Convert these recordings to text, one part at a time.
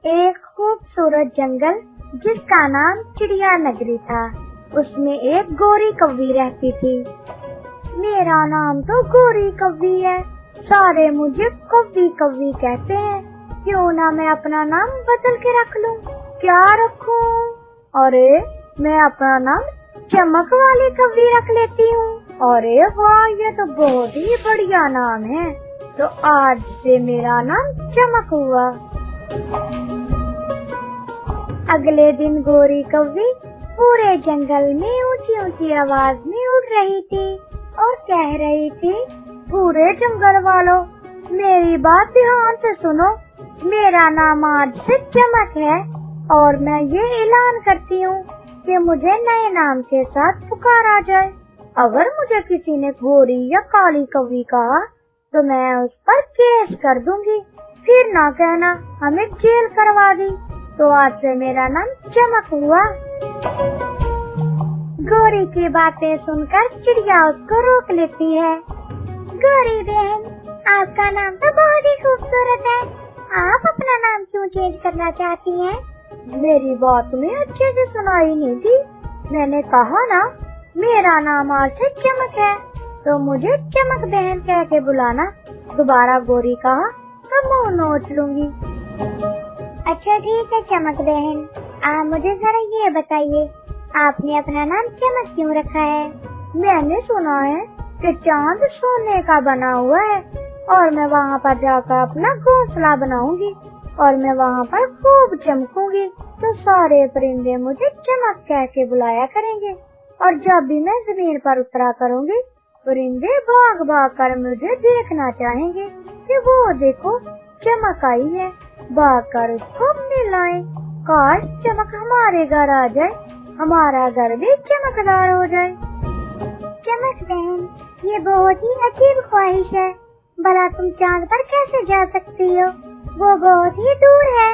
ایک خوبصورت جنگل جس کا نام چڑیا نگری تھا، اس میں ایک گوری کوی رہتی تھی۔ میرا نام تو گوری کوی ہے، سارے مجھے کوی کوی کہتے ہیں، کیوں نہ میں اپنا نام بدل کے رکھ لوں؟ کیا رکھوں؟ ارے میں اپنا نام چمک والی کوی رکھ لیتی ہوں۔ ارے واہ، یہ تو بہت ہی بڑھیا نام ہے، تو آج سے میرا نام چمک ہوا۔ اگلے دن گوری کوی پورے جنگل میں اونچی اونچی آواز میں اڑ رہی تھی اور کہہ رہی تھی، پورے جنگل والوں میری بات دھیان سے سنو، میرا نام آج سے چمک ہے، اور میں یہ اعلان کرتی ہوں کہ مجھے نئے نام کے ساتھ پکارا جائے۔ اگر مجھے کسی نے گوری یا کالی کوی کہا تو میں اس پر کیس کر دوں گی، پھر نہ کہنا ہمیں جیل کروا دی۔ تو آج سے میرا نام چمک ہوا۔ گوری کی باتیں سن کر چڑیا اس کو روک لیتی ہے۔ گوری بہن، آپ کا نام تو بہت ہی خوبصورت ہے، آپ اپنا نام کیوں چینج کرنا چاہتی ہیں؟ میری بات میں اچھے سے سنائی نہیں دی، میں نے کہا نا میرا نام آج سے چمک ہے، تو مجھے چمک بہن کہہ کے بلانا۔ دوبارہ گوری کہا تو منہ نوچ لوں گی۔ اچھا ٹھیک ہے چمک بہن، آپ مجھے ذرا یہ بتائیے، آپ نے اپنا نام چمک کیوں رکھا ہے؟ میں نے سنا ہے کہ چاند سونے کا بنا ہوا ہے، اور میں وہاں پر جا کر اپنا گھونسلہ بناؤں گی، اور میں وہاں پر خوب چمکوں گی، تو سارے پرندے مجھے چمک کہہ کے بلایا کریں گے، اور جب بھی میں زمین پر اترا کروں گی، پرندے بھاگ بھاگ کر مجھے دیکھنا چاہیں گے کہ وہ دیکھو چمک آئی ہے، بھاگ کر اس کو مل آئے۔ کاش چمک ہمارے گھر آ جائے، ہمارا گھر بھی چمکدار ہو جائے۔ چمک بہن، یہ بہت ہی عجیب خواہش ہے، بھلا تم چاند پر کیسے جا سکتی ہو؟ وہ بہت ہی دور ہے۔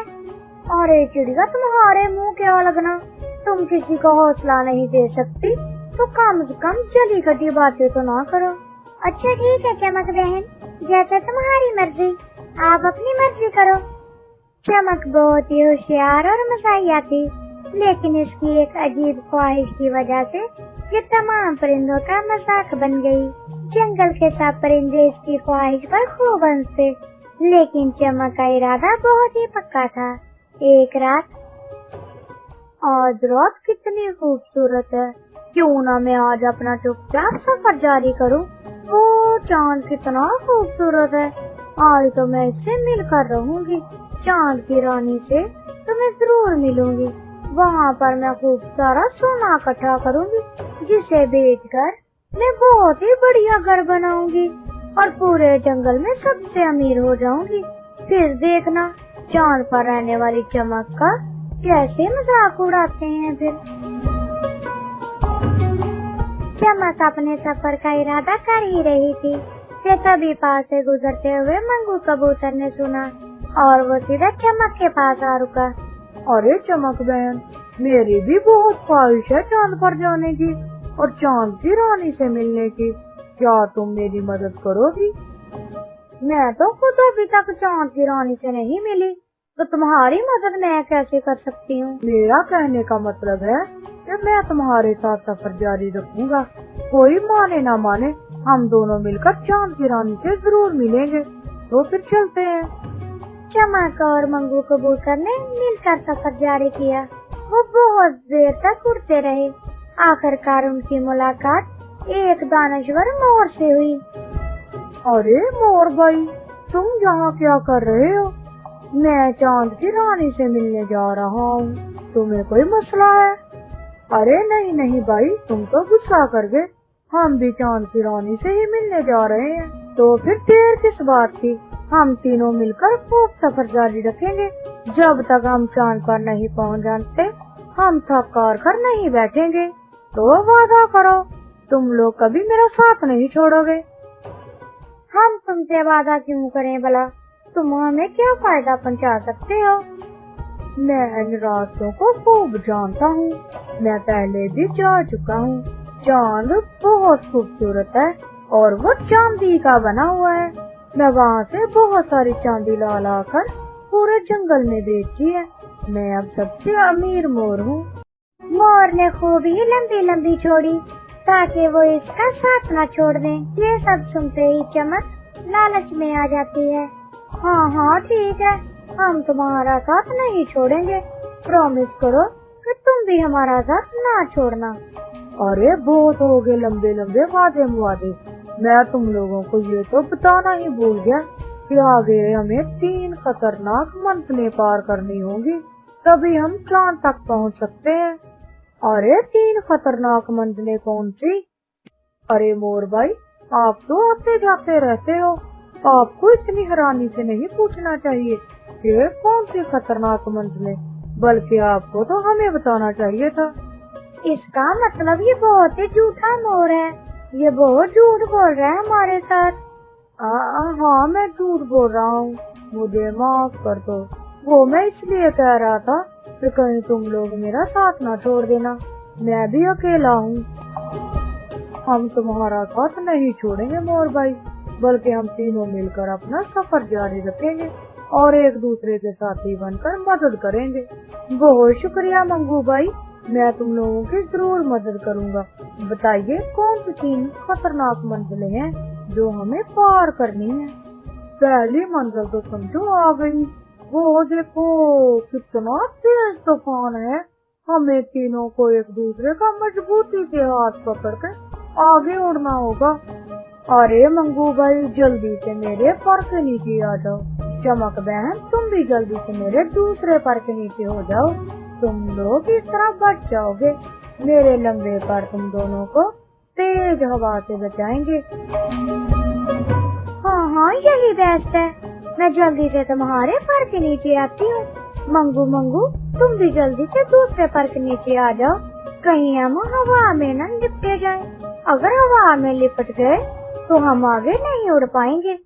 ارے چڑیا، تمہارے منہ کیا لگنا، تم کسی کو حوصلہ نہیں دے سکتی تو کم سے کم جلی کٹی باتیں تو نہ کرو۔ اچھا ٹھیک ہے چمک بہن، جیسے تمہاری مرضی، آپ اپنی مرضی کرو۔ چمک بہت ہی ہوشیار اور مزاحیہ تھی، لیکن اس کی ایک عجیب خواہش کی وجہ سے یہ تمام پرندوں کا مذاق بن گئی۔ جنگل کے سب پرندے اس کی خواہش پر خوب ہنستے، لیکن چمک کا ارادہ بہت ہی پکا تھا۔ ایک رات، آج رات کتنی خوبصورت ہے، کیوں نہ میں آج اپنا چپ چاپ سفر جاری کروں؟ وہ چاند کتنا خوبصورت ہے، آج تو میں اس سے مل کر رہوں گی۔ چاند کی رانی سے تو میں ضرور ملوں گی، وہاں پر میں خوب سارا سونا اکٹھا کروں گی، جسے بیچ کر میں بہت ہی بڑھیا گھر بناؤں گی، اور پورے جنگل میں سب سے امیر ہو جاؤں گی۔ پھر دیکھنا چاند پر رہنے والی چمک کا کیسے مذاق اڑاتے ہیں۔ پھر چمک اپنے سفر کا ارادہ کر ہی رہی تھی کہ تبھی پاس سے گزرتے ہوئے منگو کبوتر نے سنا، اور وہ سیدھا چمک کے پاس آ رکا۔ ارے چمک بہن، میری بھی بہت خواہش ہے چاند پر جانے کی اور چاند کی رانی سے ملنے کی، کیا تم میری مدد کرو گی؟ میں تو خود ابھی تک چاند کی رانی سے نہیں ملی، تو تمہاری مدد میں کیسے کر سکتی ہوں؟ میرا کہنے کا مطلب ہے کہ میں تمہارے ساتھ سفر جاری رکھوں گا، کوئی مانے نہ مانے، ہم دونوں مل کر چاند کی رانی سے ضرور ملیں گے، تو پھر چلتے ہیں۔ چمک اور منگو کبوتر نے مل کر سفر جاری کیا، وہ بہت دیر تک اڑتے رہے۔ آخر کار ان کی ملاقات ایک دانشور مور سے ہوئی۔ ارے مور بھائی، تم یہاں کیا کر رہے ہو؟ میں چاند کی رانی سے ملنے جا رہا ہوں، تمہیں کوئی مسئلہ ہے؟ ارے نہیں نہیں بھائی، تم تو غصہ کر گئے، ہم بھی چاند کی رانی سے ہی ملنے جا رہے ہیں، تو پھر دیر کس بات کی، ہم تینوں مل کر خوب سفر جاری رکھیں گے، جب تک ہم چاند پر نہیں پہنچ جاتے ہم تھک کر نہیں بیٹھیں گے، تو وعدہ کرو تم لوگ کبھی میرا ساتھ نہیں چھوڑو گے۔ ہم تم سے وعدہ کیوں کریں بلا، تم ہمیں کیا فائدہ پہنچا سکتے ہو؟ میں ان راستوں کو خوب جانتا ہوں، میں پہلے بھی جا چکا ہوں، چاند بہت خوبصورت ہے اور وہ چاندی کا بنا ہوا ہے، میں وہاں سے بہت ساری چاندی لا کر पूरे जंगल में बेची है। मैं अब सबसे अमीर मोर हूँ। मोर ने खूब ही लंबी लंबी छोड़ी ताकि वो इसका साथ न छोड़ दें। ये सब सुनते ही चमक लालच में आ जाती है। हाँ हाँ ठीक है, हम तुम्हारा साथ नहीं छोड़ेंगे। प्रॉमिस करो कि तुम भी हमारा साथ ना छोड़ना। अरे बहुत हो गए लंबे लंबे वादे मुवादे। मैं तुम लोगों को ये तो बताना ही भूल गया कि आगे हमें 3 खतरनाक मंजिलें पार करनी होंगी, तभी हम चांद तक पहुंच सकते हैं। अरे 3 खतरनाक मंजिलें कौन सी? अरे मोर भाई, आप तो आते जाते रहते हो, आपको इतनी हैरानी से नहीं पूछना चाहिए कि कौन सी खतरनाक मंजिलें, बल्कि आपको तो हमें बताना चाहिए था। इसका मतलब ये बहुत ही झूठा मोर है, ये बहुत झूठ बोल रहा है हमारे साथ। हाँ मैं झूठ बोल रहा हूँ, मुझे माफ कर दो। वो मैं इसलिए कह रहा था कि कहीं तुम लोग मेरा साथ ना छोड़ देना, मैं भी अकेला हूँ। हम तुम्हारा साथ नहीं छोड़ेंगे मोर भाई, बल्कि हम तीनों मिलकर अपना सफर जारी रखेंगे और एक दूसरे के साथी बनकर मदद करेंगे। बहुत शुक्रिया मंगू भाई, मैं तुम लोगों की जरूर मदद करूंगा। बताइए कौन सी 3 खतरनाक मंजिलें हैं जो हमें पार करनी है? पहली मंजिल तो समझो आ गई, वो देखो कितना तेज तूफान है। हमें तीनों को एक दूसरे का मजबूती से हाथ पकड़ कर आगे उड़ना होगा। अरे मंगू भाई, जल्दी से मेरे पर के नीचे आ जाओ। चमक बहन, तुम भी जल्दी से मेरे दूसरे पर के नीचे हो जाओ। तुम लोग इस तरह बच जाओगे। मेरे लंबे पर तुम दोनों को तेज हवा से बचाएंगे। हाँ हाँ यही बेस्ट है, मैं जल्दी से तुम्हारे पर के नीचे आती हूँ। मंगू मंगू, तुम भी जल्दी से दूसरे पर के नीचे आ जाओ, कहीं हम हवा में न लिपटे जाएं। अगर हवा में लिपट गए तो हम आगे नहीं उड़ पाएंगे।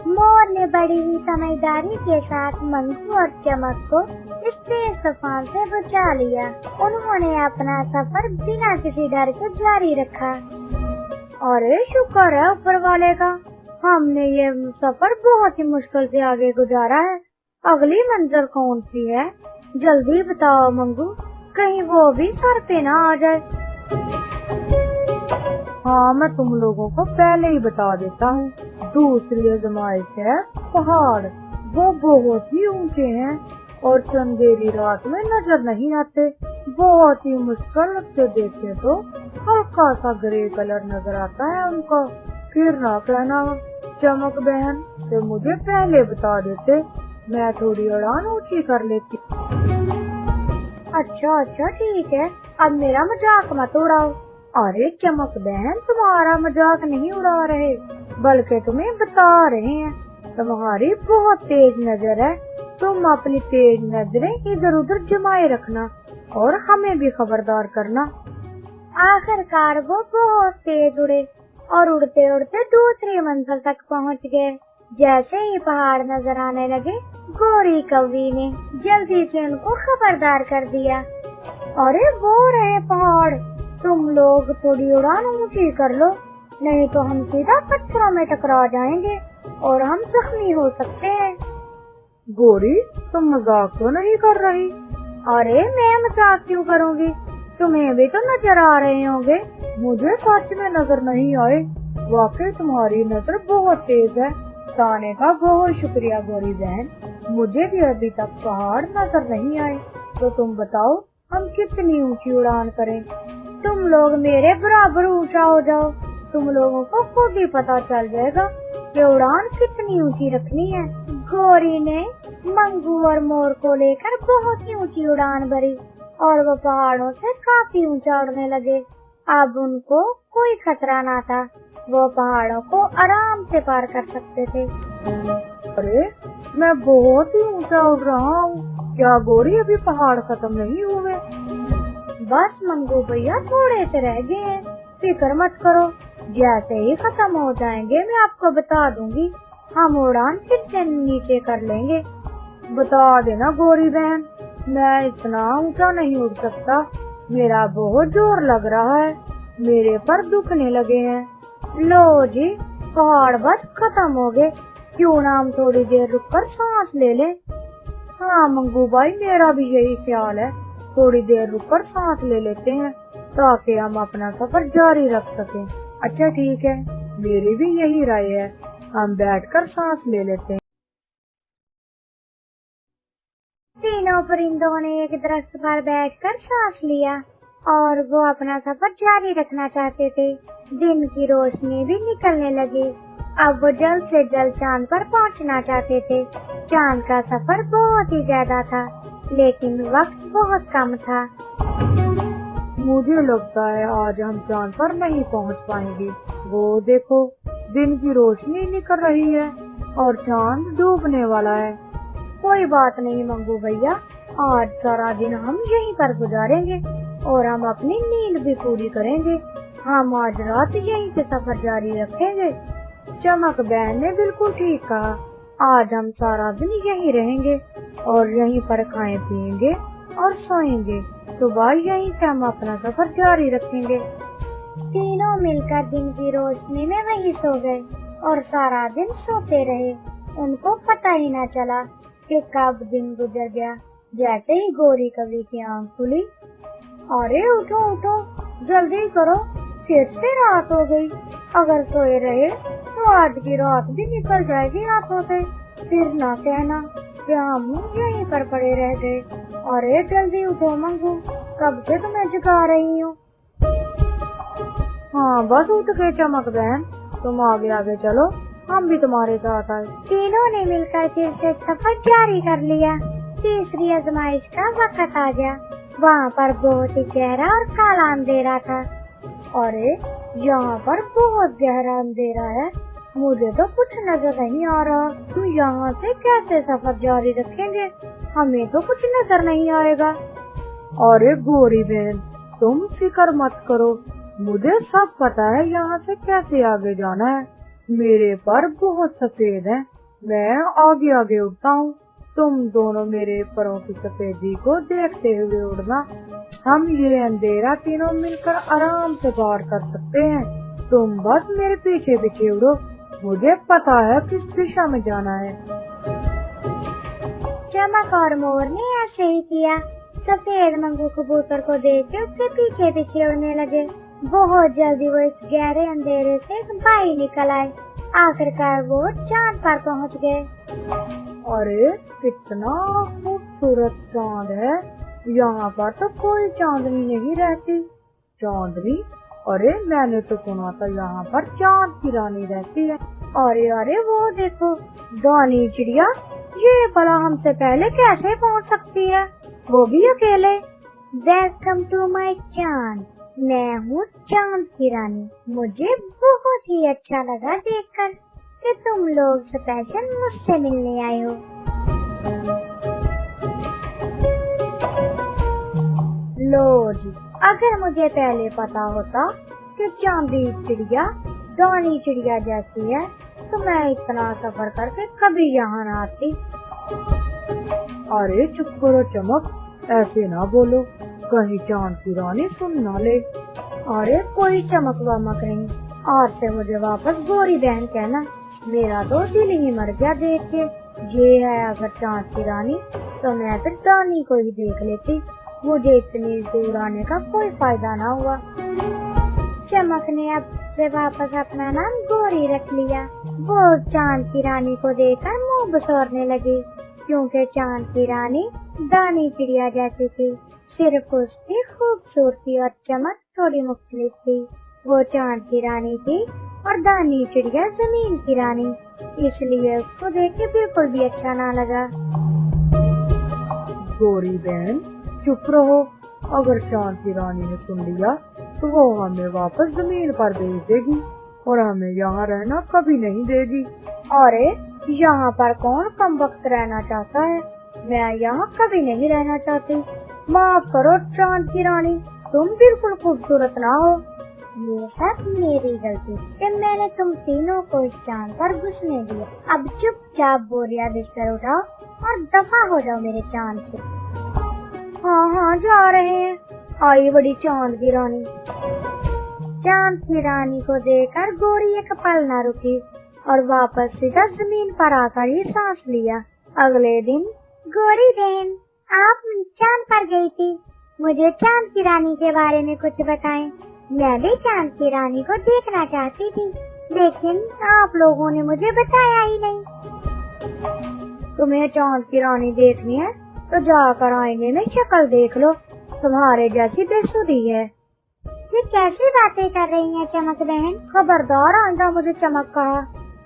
मोर ने बड़ी ही समझदारी के साथ मंगू और चमक को इस तेज तूफान से बचा लिया। उन्होंने अपना सफर बिना किसी डर के जारी रखा। अरे शुक्र है ऊपर वाले का, हमने ये सफर बहुत ही मुश्किल से आगे गुजारा है। अगली मंजिल कौन सी है? जल्दी बताओ मंगू, कहीं वो भी सर पे ना आ जाए। हाँ मैं तुम लोगों को पहले ही बता देता हूँ। दूसरी आजमाइश है पहाड़, वो बहुत ही ऊंचे हैं और चंदेरी रात में नजर नहीं आते। बहुत ही मुश्किल से देखे तो हल्का सा ग्रे कलर नजर आता है उनका। फिर ना कहना चमक बहन, तो मुझे पहले बता देते, मैं थोड़ी उड़ान ऊंची कर लेती। अच्छा अच्छा ठीक है, अब मेरा मजाक मत उड़ाओ। अरे चमक बहन, तुम्हारा मजाक नहीं उड़ा रहे, बल्कि तुम्हें बता रहे हैं। तुम्हारी बहुत तेज नजर है, तुम अपनी तेज नजरें इधर उधर जमाए रखना और हमें भी खबरदार करना। आखिरकार वो बहुत तेज उड़े और उड़ते उड़ते दूसरी मंजिल तक पहुंच गए। जैसे ही पहाड़ नजर आने लगे, गोरी कौवी ने जल्दी से उनको खबरदार कर दिया। अरे वो रहे पहाड़, तुम लोग थोड़ी उड़ान ऊंची कर लो, नहीं तो हम सीधा पत्थरों में टकरा जाएंगे और हम जख्मी हो सकते हैं। गोरी, तुम मजाक तो नहीं कर रही? अरे मैं मजाक क्यों करूँगी, तुम्हें भी तो नजर आ रहे होंगे। मुझे सच में नजर नहीं आए, वाकई तुम्हारी नजर बहुत तेज है। बताने का बहुत शुक्रिया गोरी बहन, मुझे भी अभी तक पहाड़ नजर नहीं आए। तो तुम बताओ हम कितनी ऊंची उड़ान करें? तुम लोग मेरे बराबर ऊंचा हो जाओ, तुम लोगों को खुद ही पता चल जाएगा कि उड़ान कितनी ऊंची रखनी है। गोरी ने मंगू और मोर को लेकर बहुत ही ऊंची उड़ान भरी और वो पहाड़ों से काफी ऊंचा उड़ने लगे। अब उनको कोई खतरा ना था, वो पहाड़ों को आराम से पार कर सकते थे। अरे मैं बहुत ही ऊंचा उड़ रहा हूँ, क्या गोरी अभी पहाड़ खत्म नहीं हुए? बस मंगू भैया थोड़े से रह गए हैं, फिक्र मत करो, जैसे ही खत्म हो जाएंगे मैं आपको बता दूंगी, हम उड़ान फिर से नीचे कर लेंगे। बता देना गोरी बहन, मैं इतना ऊंचा नहीं उड़ सकता, मेरा बहुत जोर लग रहा है, मेरे पर दुखने लगे हैं। लो जी, पहाड़ बस खत्म हो गए, क्यों ना हम थोड़ी देर रुक कर सांस ले लें। हाँ मंगू भाई, मेरा भी यही ख्याल है, थोड़ी देर रुक कर सांस ले लेते हैं ताकि हम अपना सफर जारी रख सकें। अच्छा ठीक है, मेरी भी यही राय है, हम बैठकर सांस ले लेते हैं। तीनों परिंदों ने एक दरख्त पर बैठकर सांस लिया और वो अपना सफर जारी रखना चाहते थे। दिन की रोशनी भी निकलने लगी। अब वो जल्द से जल्द चांद पर पहुंचना चाहते थे। चांद का सफर बहुत ही ज्यादा था, लेकिन वक्त बहुत कम था। मुझे लगता है आज हम चांद पर नहीं पहुंच पाएंगे। वो देखो, दिन की रोशनी निकल रही है और चांद डूबने वाला है। कोई बात नहीं मंगू भैया, आज सारा दिन हम यहीं पर गुजारेंगे और हम अपनी नींद भी पूरी करेंगे। हम आज रात यहीं से सफर जारी रखेंगे। चमक बहन ने बिल्कुल ठीक कहा, आज हम सारा दिन यहीं रहेंगे और यहीं पर खाएं पिएंगे और सोएंगे। सुबह यहीं से हम अपना सफर जारी रखेंगे। तीनों मिलकर दिन की रोशनी में वहीं सो गए और सारा दिन सोते रहे। उनको पता ही न चला कि कब दिन गुजर गया। जैसे ही गोरी कवि की आंख खुली, अरे उठो उठो, जल्दी करो, फिर से रात हो गई। अगर सोए रहे तो आज की रात भी निकल जाएगी हाथों से। फिर ना कहना कि हम यहीं पर पड़े रह गए। अरे जल्दी उठो मंगू, कब से तुम्हें जगा रही हूँ। हाँ बस उठ गए चमक बहन, तुम आगे आगे चलो, हम भी तुम्हारे साथ आए। तीनों ने मिलकर फिर से सफर जारी कर लिया। तीसरी आजमाइश का वक्त आ गया। वहाँ पर बहुत ही गहरा और काला अंधेरा था। अरे यहाँ पर बहुत गहरा अंधेरा है, मुझे तो कुछ नजर नहीं आ रहा। तुम यहाँ से कैसे सफर जारी रखेंगे? हमें तो कुछ नजर नहीं आएगा। अरे गोरी बहन, तुम फिक्र मत करो, मुझे सब पता है यहाँ से कैसे आगे जाना है। मेरे पर बहुत सफेद है, मैं आगे आगे उड़ता हूँ। तुम दोनों मेरे परों की सफेदी को देखते हुए उड़ना। हम ये अंधेरा तीनों मिलकर आराम से पार कर सकते हैं। तुम बस मेरे पीछे पीछे उड़ो, मुझे पता है किस दिशा में जाना है। चमक और मोर ने ऐसे ही किया। सफेद मंगू कबूतर को देख के उसके पीछे पीछे उड़ने लगे। बहुत जल्दी वो इस गहरे अंधेरे से बाहर निकल आए। आखिरकार वो चांद पर पहुंच गए। अरे कितना खूबसूरत चांद है, यहाँ पर तो कोई चांदनी नहीं रहती। चांदनी? अरे मैंने तो सुना था यहाँ पर चांद की रानी रहती है। अरे अरे वो देखो, दानी चिड़िया, ये भला हमसे पहले कैसे पहुँच सकती है, वो भी अकेले। वेलकम टू माय चांद, मैं हूँ चांद की रानी। मुझे बहुत ही अच्छा लगा देखकर कि तुम लोग स्पेशल मुझसे मिलने आए हो। लो जी, अगर मुझे पहले पता होता कि चांदी चिड़िया दानी चिड़िया जैसी है तो मैं इतना सफर करके कभी यहाँ न आती। अरे चुप करो चमक, ऐसे ना बोलो, कहीं चांद की रानी सुन ना ले। अरे कोई चमक वमक नहीं, आज से मुझे वापस गोरी बहन कहना। मेरा तो दिल ही मर गया देख के। ये है अगर चांद की रानी तो मैं फिर दानी को ही देख लेती। मुझे इतनी दूर आने का कोई फायदा ना हुआ। चमक ने अब से वापस अपना नाम गोरी रख लिया। वो चांद की रानी को देखकर मुंह बसोरने लगी, क्योंकि चांद की रानी दानी चिड़िया जैसी थी। सिर्फ उसकी खूबसूरती और चमक थोड़ी मुख्तलिफ थी। वो चांद की रानी थी और दानी चिड़िया जमीन की रानी, इसलिए उसको देख के बिल्कुल भी अच्छा ना लगा। गोरी बहन चुप रहो, अगर चांद की रानी ने सुन लिया तो वो हमें वापस जमीन पर भेज देगी और हमें यहाँ रहना कभी नहीं देगी। अरे यहाँ पर कौन कम वक्त रहना चाहता है, मैं यहाँ कभी नहीं रहना चाहती। माफ करो चांद की रानी, तुम बिल्कुल खूबसूरत ना हो। ये सब मेरी गलती कि मैंने तुम तीनों को इस चांद पर घुसने दिया। अब चुपचाप बोरिया बिस्तर उठाओ और दफा हो जाओ मेरे चांद से। हाँ हाँ जा रहे हैं। आई बड़ी चांद की रानी। चांद की रानी को देखकर गोरी एक पल न रुकी اور واپس سیدھا زمین پر آ کر ہی سانس لیا۔ اگلے دن گوری بہن، آپ چاند پر گئی تھی، مجھے چاند کی رانی کے بارے میں کچھ بتائیں۔ میں بھی چاند کی رانی کو دیکھنا چاہتی تھی، لیکن آپ لوگوں نے مجھے بتایا ہی نہیں۔ تمہیں چاند کی رانی دیکھنی ہے تو جا کر آئینے میں شکل دیکھ لو، تمہارے جیسی بے سودی ہے۔ یہ کیسی باتیں کر رہی ہیں چمک بہن؟ خبردار آئندہ مجھے چمک کہا،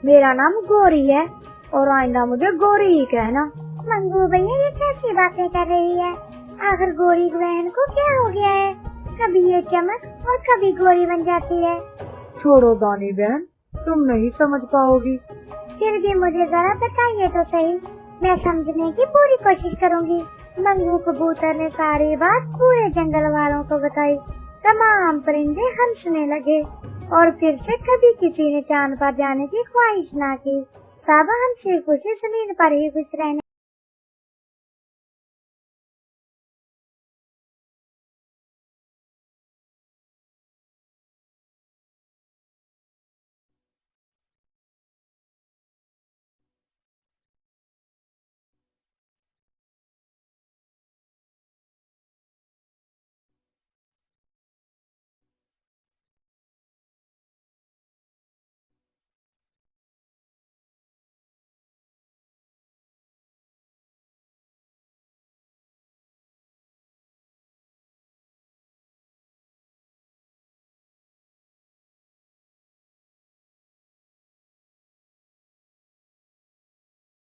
میرا نام گوری ہے اور آئندہ مجھے گوری ہی کہنا۔ منگو بھیا یہ کیسی باتیں کر رہی ہے؟ آخر گوری بہن کو کیا ہو گیا ہے؟ کبھی یہ چمک اور کبھی گوری بن جاتی ہے۔ چھوڑو دانی بہن، تم نہیں سمجھ پاؤ گی۔ پھر بھی مجھے ذرا بتائیے تو صحیح، میں سمجھنے کی پوری کوشش کروں گی۔ منگو کبوتر نے ساری بات پورے جنگل والوں کو بتائی۔ تمام پرندے ہنسنے لگے اور پھر سے کبھی کسی نے چاند پر جانے کی خواہش نہ کی۔ سب ہنسی خوشی زمین پر ہی خوش رہنے